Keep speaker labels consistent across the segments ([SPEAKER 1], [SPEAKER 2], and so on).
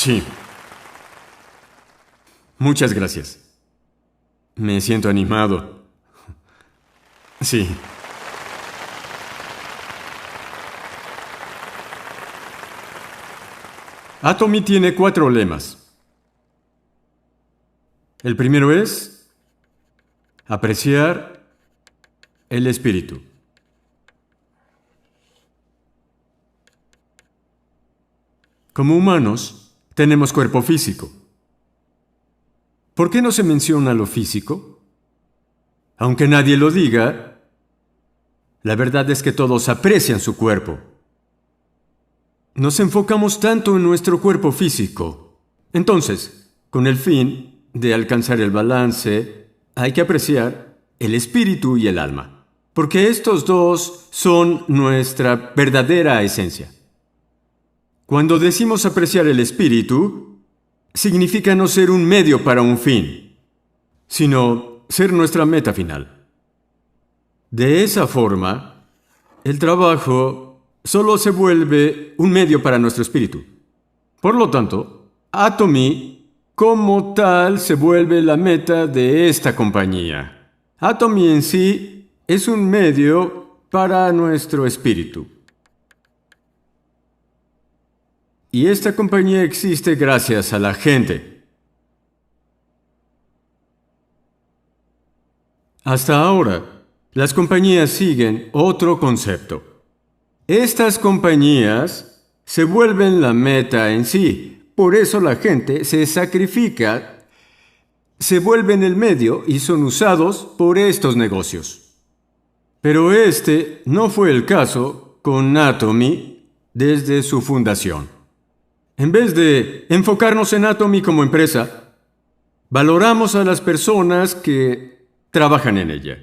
[SPEAKER 1] Sí. Muchas gracias. Me siento animado. Sí. Atomy tiene 4 lemas. El primero es apreciar el espíritu. Como humanos, tenemos cuerpo físico. ¿Por qué no se menciona lo físico? Aunque nadie lo diga, la verdad es que todos aprecian su cuerpo. Nos enfocamos tanto en nuestro cuerpo físico. Entonces, con el fin de alcanzar el balance, hay que apreciar el espíritu y el alma, porque estos dos son nuestra verdadera esencia. Cuando decimos apreciar el espíritu, significa no ser un medio para un fin, sino ser nuestra meta final. De esa forma, el trabajo solo se vuelve un medio para nuestro espíritu. Por lo tanto, Atomy como tal se vuelve la meta de esta compañía. Atomy en sí es un medio para nuestro espíritu. Y esta compañía existe gracias a la gente. Hasta ahora, las compañías siguen otro concepto. Estas compañías se vuelven la meta en sí. Por eso la gente se sacrifica, se vuelven el medio y son usados por estos negocios. Pero este no fue el caso con Atomy desde su fundación. En vez de enfocarnos en Atomy como empresa, valoramos a las personas que trabajan en ella.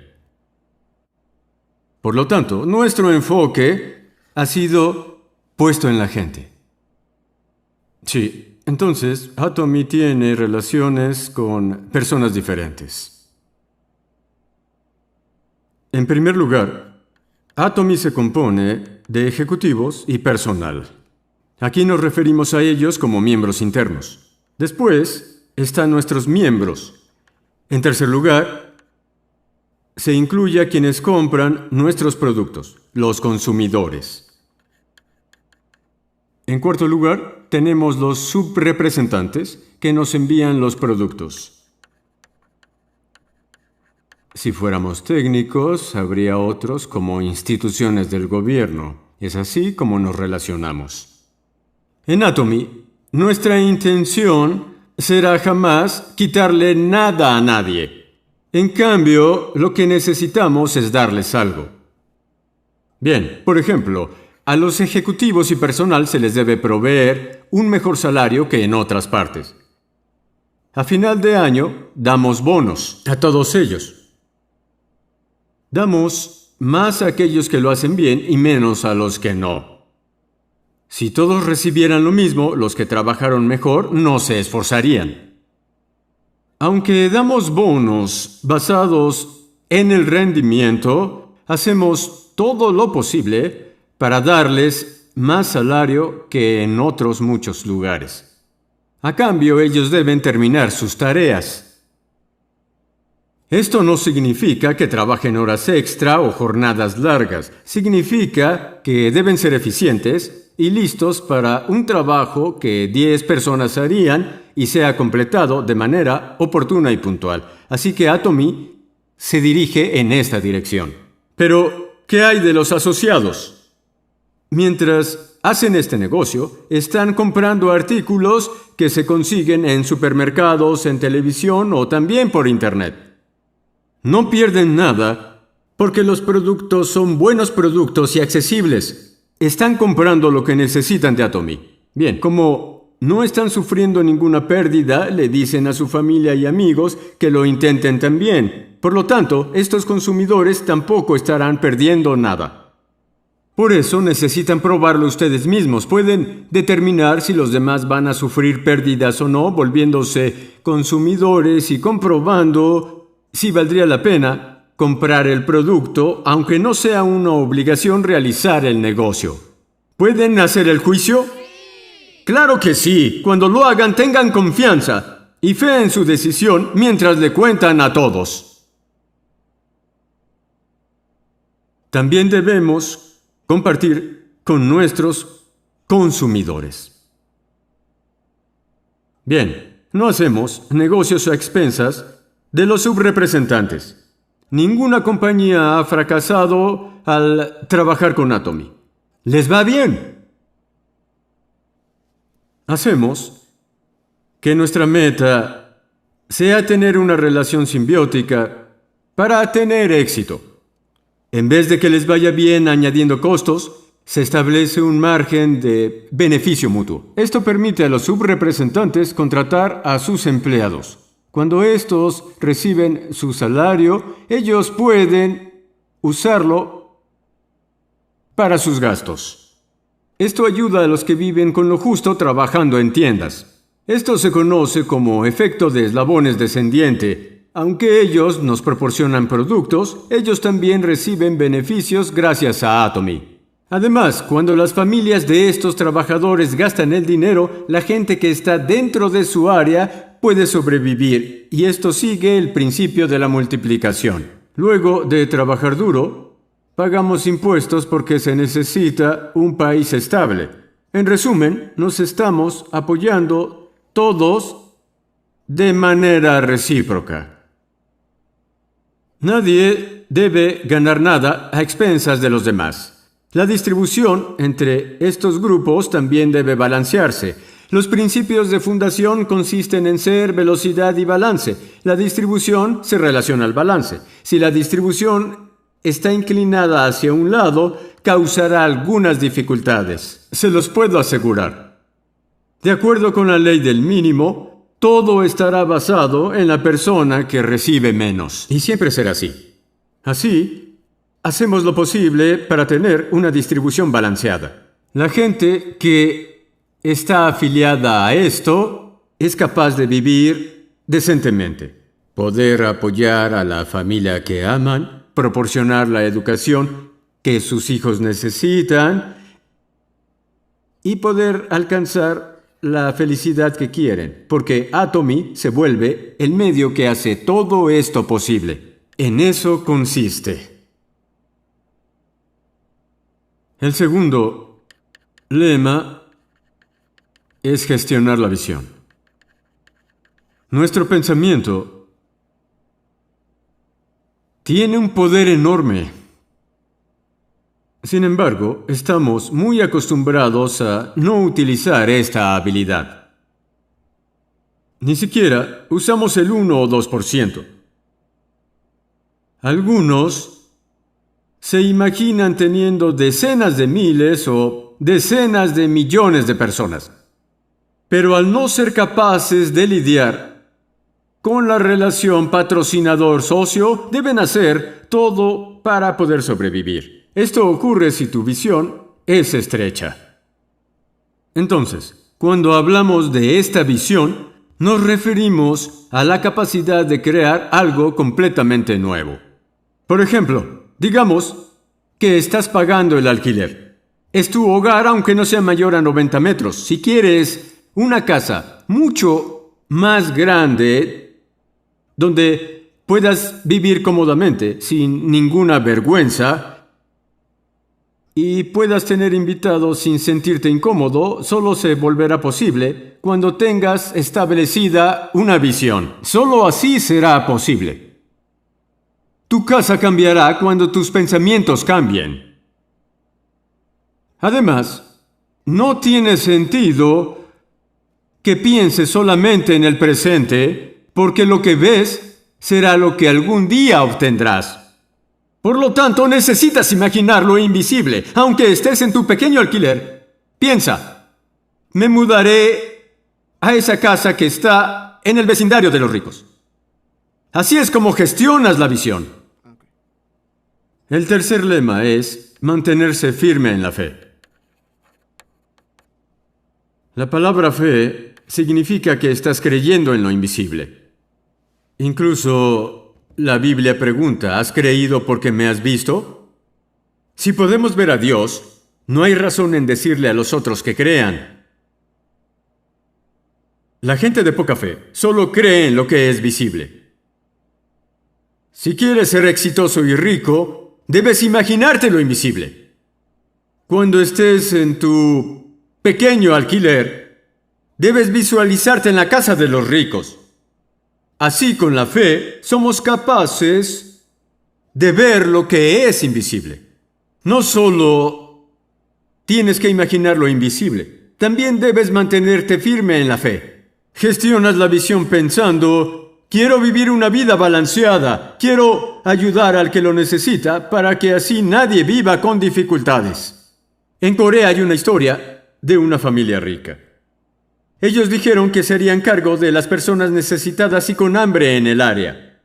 [SPEAKER 1] Por lo tanto, nuestro enfoque ha sido puesto en la gente. Sí, entonces Atomy tiene relaciones con personas diferentes. En primer lugar, Atomy se compone de ejecutivos y personal. Aquí nos referimos a ellos como miembros internos. Después están nuestros miembros. En tercer lugar, se incluye a quienes compran nuestros productos, los consumidores. En cuarto lugar, tenemos los subrepresentantes que nos envían los productos. Si fuéramos técnicos, habría otros como instituciones del gobierno. Es así como nos relacionamos. En Atomy, nuestra intención será jamás quitarle nada a nadie. En cambio, lo que necesitamos es darles algo. Bien, por ejemplo, a los ejecutivos y personal se les debe proveer un mejor salario que en otras partes. A final de año, damos bonos a todos ellos. Damos más a aquellos que lo hacen bien y menos a los que no. Si todos recibieran lo mismo, los que trabajaron mejor no se esforzarían. Aunque damos bonos basados en el rendimiento, hacemos todo lo posible para darles más salario que en otros muchos lugares. A cambio, ellos deben terminar sus tareas. Esto no significa que trabajen horas extra o jornadas largas. Significa que deben ser eficientes y listos para un trabajo que 10 personas harían y sea completado de manera oportuna y puntual. Así que Atomy se dirige en esta dirección. Pero, ¿qué hay de los asociados? Mientras hacen este negocio, están comprando artículos que se consiguen en supermercados, en televisión o también por Internet. No pierden nada porque los productos son buenos productos y accesibles. Están comprando lo que necesitan de Atomy. Bien, como no están sufriendo ninguna pérdida, le dicen a su familia y amigos que lo intenten también. Por lo tanto, estos consumidores tampoco estarán perdiendo nada. Por eso necesitan probarlo ustedes mismos. Pueden determinar si los demás van a sufrir pérdidas o no, volviéndose consumidores y comprobando si valdría la pena comprar el producto, aunque no sea una obligación realizar el negocio. ¿Pueden hacer el juicio? Claro que sí. Cuando lo hagan, tengan confianza y fe en su decisión mientras le cuentan a todos. También debemos compartir con nuestros consumidores. Bien, no hacemos negocios a expensas de los subrepresentantes. Ninguna compañía ha fracasado al trabajar con Atomy. Les va bien. Hacemos que nuestra meta sea tener una relación simbiótica para tener éxito. En vez de que les vaya bien añadiendo costos, se establece un margen de beneficio mutuo. Esto permite a los subrepresentantes contratar a sus empleados. Cuando estos reciben su salario, ellos pueden usarlo para sus gastos. Esto ayuda a los que viven con lo justo trabajando en tiendas. Esto se conoce como efecto de eslabones descendiente. Aunque ellos nos proporcionan productos, ellos también reciben beneficios gracias a Atomy. Además, cuando las familias de estos trabajadores gastan el dinero, la gente que está dentro de su área puede sobrevivir, y esto sigue el principio de la multiplicación. Luego de trabajar duro, pagamos impuestos porque se necesita un país estable. En resumen, nos estamos apoyando todos de manera recíproca. Nadie debe ganar nada a expensas de los demás. La distribución entre estos grupos también debe balancearse. Los principios de fundación consisten en ser, velocidad y balance. La distribución se relaciona al balance. Si la distribución está inclinada hacia un lado, causará algunas dificultades. Se los puedo asegurar. De acuerdo con la ley del mínimo, todo estará basado en la persona que recibe menos. Y siempre será así. Así, hacemos lo posible para tener una distribución balanceada. La gente que está afiliada a esto es capaz de vivir decentemente, poder apoyar a la familia que aman, proporcionar la educación que sus hijos necesitan y poder alcanzar la felicidad que quieren, porque Atomy se vuelve el medio que hace todo esto posible. En eso consiste. El segundo lema es gestionar la visión. Nuestro pensamiento tiene un poder enorme. Sin embargo, estamos muy acostumbrados a no utilizar esta habilidad. Ni siquiera usamos el 1 o 2%. Algunos se imaginan teniendo decenas de miles o decenas de millones de personas. Pero al no ser capaces de lidiar con la relación patrocinador-socio, deben hacer todo para poder sobrevivir. Esto ocurre si tu visión es estrecha. Entonces, cuando hablamos de esta visión, nos referimos a la capacidad de crear algo completamente nuevo. Por ejemplo, digamos que estás pagando el alquiler. Es tu hogar aunque no sea mayor a 90 metros. Si quieres una casa mucho más grande donde puedas vivir cómodamente, sin ninguna vergüenza, y puedas tener invitados sin sentirte incómodo, solo se volverá posible cuando tengas establecida una visión. Solo así será posible. Tu casa cambiará cuando tus pensamientos cambien. Además, no tiene sentido que pienses solamente en el presente, porque lo que ves será lo que algún día obtendrás. Por lo tanto, necesitas imaginar lo invisible, aunque estés en tu pequeño alquiler. Piensa, me mudaré a esa casa que está en el vecindario de los ricos. Así es como gestionas la visión. El tercer lema es mantenerse firme en la fe. La palabra fe significa que estás creyendo en lo invisible. Incluso la Biblia pregunta, ¿has creído porque me has visto? Si podemos ver a Dios, no hay razón en decirle a los otros que crean. La gente de poca fe solo cree en lo que es visible. Si quieres ser exitoso y rico, debes imaginarte lo invisible. Cuando estés en tu pequeño alquiler, debes visualizarte en la casa de los ricos. Así, con la fe, somos capaces de ver lo que es invisible. No solo tienes que imaginar lo invisible, también debes mantenerte firme en la fe. Gestionas la visión pensando: quiero vivir una vida balanceada, quiero ayudar al que lo necesita para que así nadie viva con dificultades. En Corea hay una historia de una familia rica. Ellos dijeron que se harían cargo de las personas necesitadas y con hambre en el área.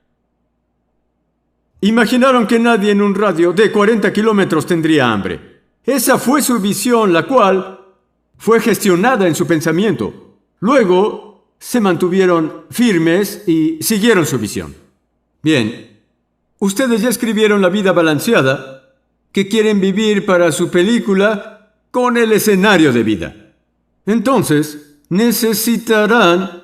[SPEAKER 1] Imaginaron que nadie en un radio de 40 kilómetros tendría hambre. Esa fue su visión, la cual fue gestionada en su pensamiento. Luego se mantuvieron firmes y siguieron su visión. Bien, ustedes ya escribieron la vida balanceada que quieren vivir para su película con el escenario de vida. Entonces, necesitarán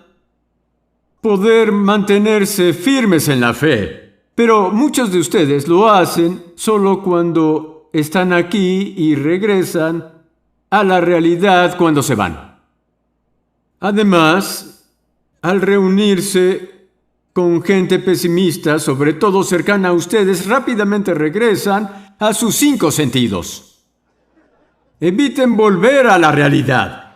[SPEAKER 1] poder mantenerse firmes en la fe. Pero muchos de ustedes lo hacen solo cuando están aquí y regresan a la realidad cuando se van. Además, al reunirse con gente pesimista, sobre todo cercana a ustedes, rápidamente regresan a sus 5 sentidos. Eviten volver a la realidad.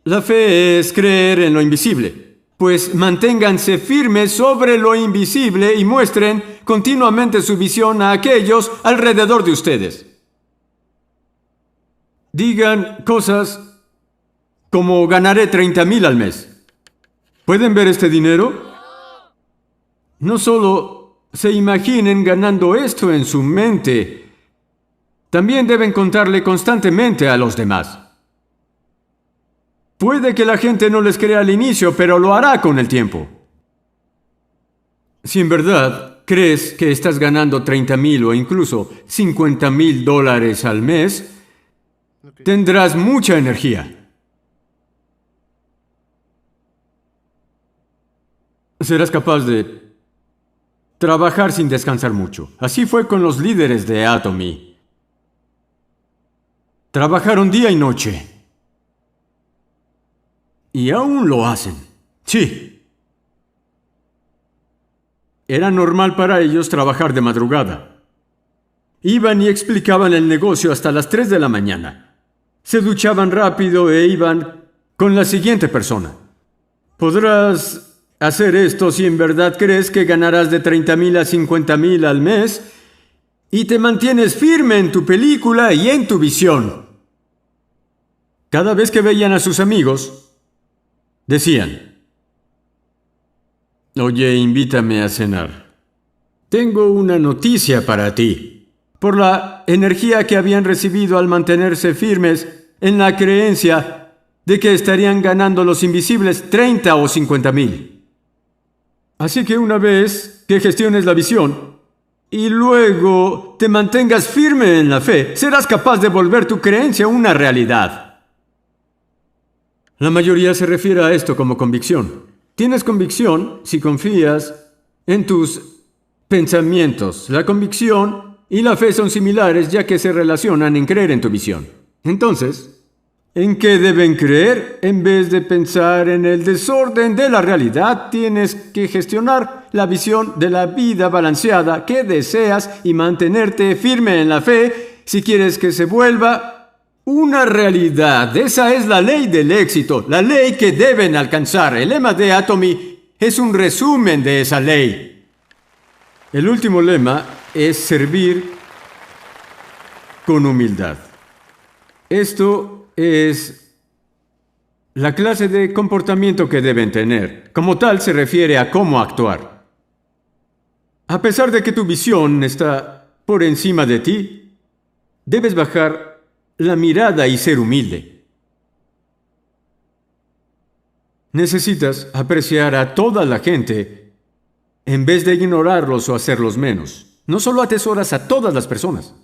[SPEAKER 1] La fe es creer en lo invisible, pues manténganse firmes sobre lo invisible y muestren continuamente su visión a aquellos alrededor de ustedes. Digan cosas como: ganaré 30,000 al mes. ¿Pueden ver este dinero? No solo se imaginen ganando esto en su mente, también deben contarle constantemente a los demás. Puede que la gente no les crea al inicio, pero lo hará con el tiempo. Si en verdad crees que estás ganando 30,000 o incluso $50,000 al mes, tendrás mucha energía. Serás capaz de trabajar sin descansar mucho. Así fue con los líderes de Atomy. Trabajaron día y noche. Y aún lo hacen. Sí. Era normal para ellos trabajar de madrugada. Iban y explicaban el negocio hasta las 3 de la mañana. Se duchaban rápido e iban con la siguiente persona. Podrás hacer esto si en verdad crees que ganarás de 30,000 a 50,000 al mes y te mantienes firme en tu película y en tu visión. Cada vez que veían a sus amigos, decían: oye, invítame a cenar. Tengo una noticia para ti. Por la energía que habían recibido al mantenerse firmes en la creencia de que estarían ganando los invisibles 30 o 50,000. Así que una vez que gestiones la visión y luego te mantengas firme en la fe, serás capaz de volver tu creencia una realidad. La mayoría se refiere a esto como convicción. Tienes convicción si confías en tus pensamientos. La convicción y la fe son similares ya que se relacionan en creer en tu visión. Entonces, ¿en qué deben creer? En vez de pensar en el desorden de la realidad, tienes que gestionar la visión de la vida balanceada que deseas y mantenerte firme en la fe si quieres que se vuelva una realidad. Esa es la ley del éxito, la ley que deben alcanzar. El lema de Atomy es un resumen de esa ley. El último lema es servir con humildad. Esto es la clase de comportamiento que deben tener. Como tal, se refiere a cómo actuar. A pesar de que tu visión está por encima de ti, debes bajar la mirada y ser humilde. Necesitas apreciar a toda la gente en vez de ignorarlos o hacerlos menos. No solo atesoras a todas las personas.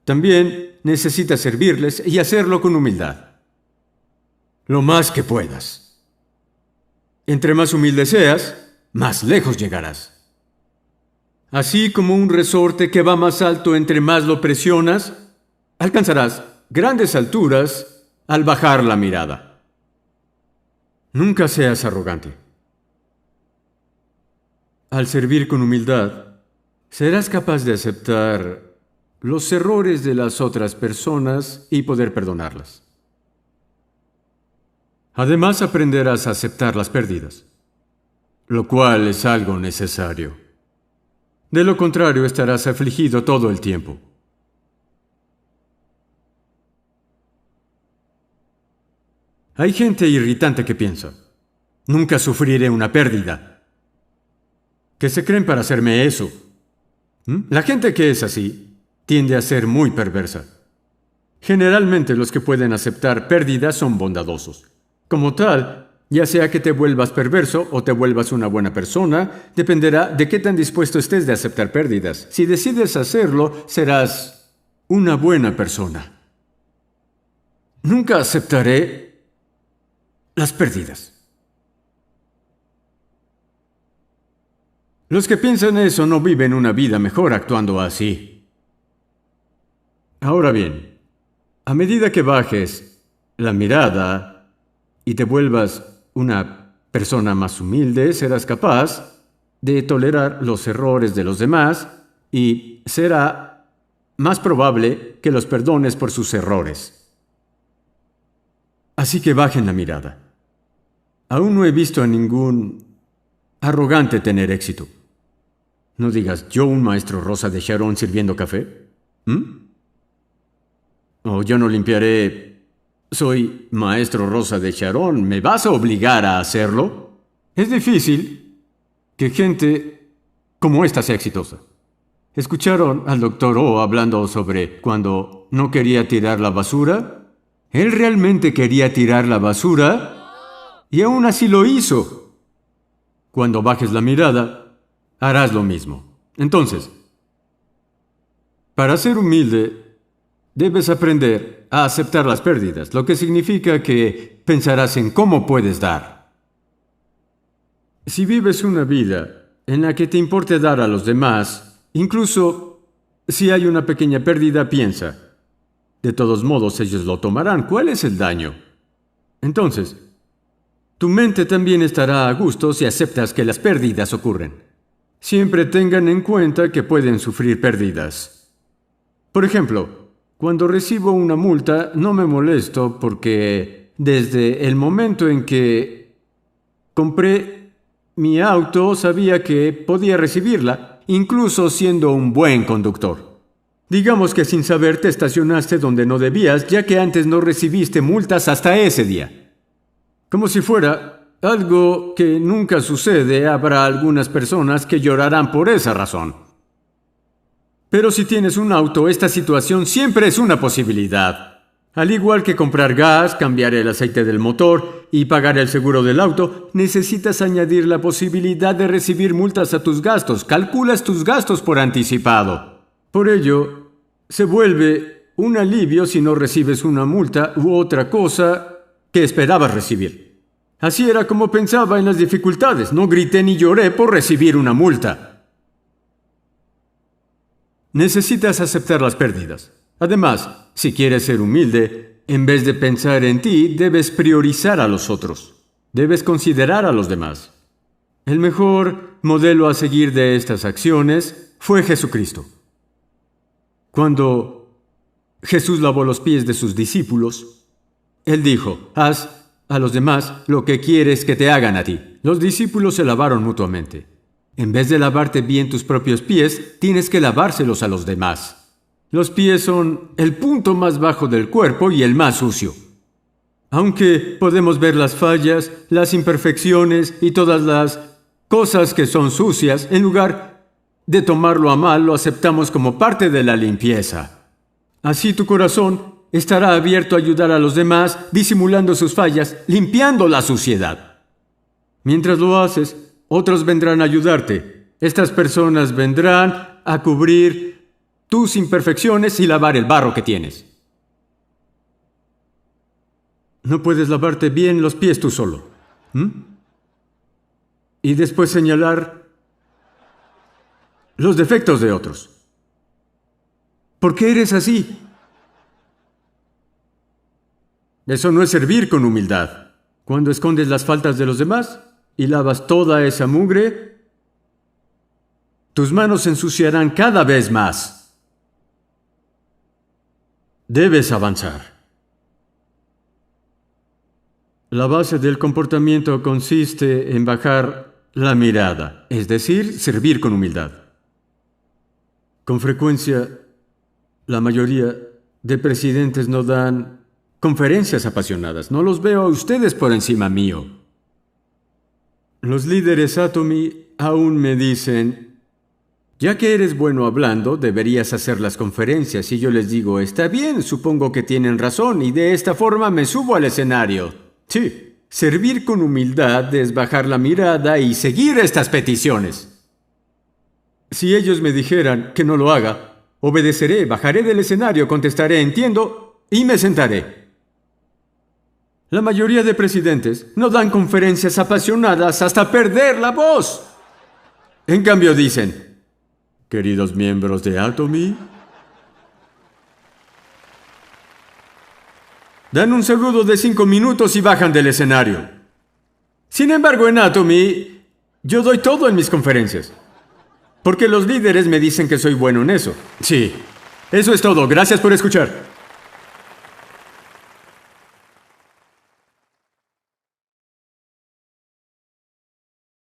[SPEAKER 1] También necesitas servirles y hacerlo con humildad. Lo más que puedas. Entre más humilde seas, más lejos llegarás. Así como un resorte que va más alto entre más lo presionas, alcanzarás grandes alturas al bajar la mirada. Nunca seas arrogante. Al servir con humildad, serás capaz de aceptar los errores de las otras personas y poder perdonarlas. Además, aprenderás a aceptar las pérdidas, lo cual es algo necesario. De lo contrario, estarás afligido todo el tiempo. Hay gente irritante que piensa, nunca sufriré una pérdida. ¿Qué se creen para hacerme eso? La gente que es así tiende a ser muy perversa. Generalmente los que pueden aceptar pérdidas son bondadosos. Como tal, ya sea que te vuelvas perverso o te vuelvas una buena persona, dependerá de qué tan dispuesto estés de aceptar pérdidas. Si decides hacerlo, serás una buena persona. Nunca aceptaré las pérdidas. Los que piensan eso no viven una vida mejor actuando así. Ahora bien, a medida que bajes la mirada y te vuelvas una persona más humilde, serás capaz de tolerar los errores de los demás y será más probable que los perdones por sus errores. Así que bajen la mirada. Aún no he visto a ningún arrogante tener éxito. No digas, ¿yo un maestro Rosa de Sharon sirviendo café? O yo no limpiaré. Soy maestro Rosa de Sharon. ¿Me vas a obligar a hacerlo? Es difícil que gente como esta sea exitosa. ¿Escucharon al Dr. O hablando sobre cuando no quería tirar la basura? Él realmente quería tirar la basura y aún así lo hizo. Cuando bajes la mirada, harás lo mismo. Entonces, para ser humilde, debes aprender a aceptar las pérdidas, lo que significa que pensarás en cómo puedes dar. Si vives una vida en la que te importe dar a los demás, incluso si hay una pequeña pérdida, piensa, de todos modos ellos lo tomarán. ¿Cuál es el daño? Entonces, tu mente también estará a gusto si aceptas que las pérdidas ocurren. Siempre tengan en cuenta que pueden sufrir pérdidas. Por ejemplo, cuando recibo una multa, no me molesto porque desde el momento en que compré mi auto sabía que podía recibirla, incluso siendo un buen conductor. Digamos que sin saber te estacionaste donde no debías, ya que antes no recibiste multas hasta ese día. Como si fuera algo que nunca sucede, habrá algunas personas que llorarán por esa razón. Pero si tienes un auto, esta situación siempre es una posibilidad. Al igual que comprar gas, cambiar el aceite del motor y pagar el seguro del auto, necesitas añadir la posibilidad de recibir multas a tus gastos. Calculas tus gastos por anticipado. Por ello, se vuelve un alivio si no recibes una multa u otra cosa que esperabas recibir. Así era como pensaba en las dificultades. No grité ni lloré por recibir una multa. Necesitas aceptar las pérdidas. Además, si quieres ser humilde, en vez de pensar en ti, debes priorizar a los otros. Debes considerar a los demás. El mejor modelo a seguir de estas acciones fue Jesucristo. Cuando Jesús lavó los pies de sus discípulos, Él dijo, haz a los demás lo que quieres que te hagan a ti. Los discípulos se lavaron mutuamente. En vez de lavarte bien tus propios pies, tienes que lavárselos a los demás. Los pies son el punto más bajo del cuerpo y el más sucio. Aunque podemos ver las fallas, las imperfecciones y todas las cosas que son sucias, en lugar de tomarlo a mal, lo aceptamos como parte de la limpieza. Así tu corazón estará abierto a ayudar a los demás, disimulando sus fallas, limpiando la suciedad. Mientras lo haces, otros vendrán a ayudarte. Estas personas vendrán a cubrir tus imperfecciones y lavar el barro que tienes. No puedes lavarte bien los pies tú solo. ¿Mm? Y después señalar los defectos de otros. ¿Por qué eres así? Eso no es servir con humildad. Cuando escondes las faltas de los demás y lavas toda esa mugre, tus manos se ensuciarán cada vez más. Debes avanzar. La base del comportamiento consiste en bajar la mirada, es decir, servir con humildad. Con frecuencia, la mayoría de presidentes no dan conferencias apasionadas. No los veo a ustedes por encima mío. Los líderes Atomy aún me dicen, ya que eres bueno hablando, deberías hacer las conferencias. Y yo les digo, está bien, supongo que tienen razón, y de esta forma me subo al escenario. Sí, servir con humildad es bajar la mirada y seguir estas peticiones. Si ellos me dijeran que no lo haga, obedeceré, bajaré del escenario, contestaré, entiendo, y me sentaré. La mayoría de presidentes no dan conferencias apasionadas hasta perder la voz. En cambio dicen, queridos miembros de Atomy, dan un saludo de 5 minutos y bajan del escenario. Sin embargo, en Atomy, yo doy todo en mis conferencias. Porque los líderes me dicen que soy bueno en eso. Sí, eso es todo. Gracias por escuchar.